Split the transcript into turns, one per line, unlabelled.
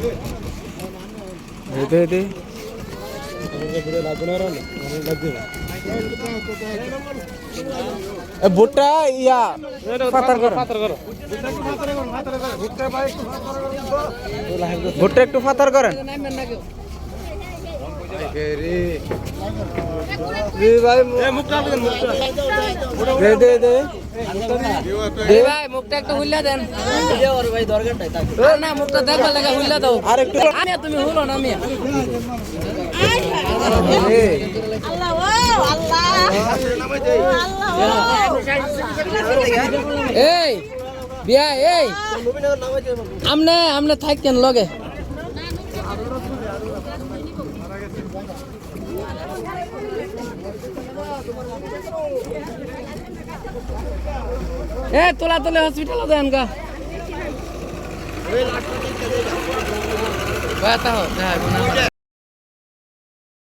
দে ভুট্টা ইয়া পাতার করেন ভুট্টা একটু পাতার করেন
ভাই মুখটা একটু হুল্লা দেন না মুখটা দেখবার লাগা হুল্লা দাও
আর একটু
আমি তুমি হুলো না আমি এই বিয়া এই আমনে আমনে থাকেন লগে এ তোলা তোলে হসপিটাল দেন গা ব্যথা হোক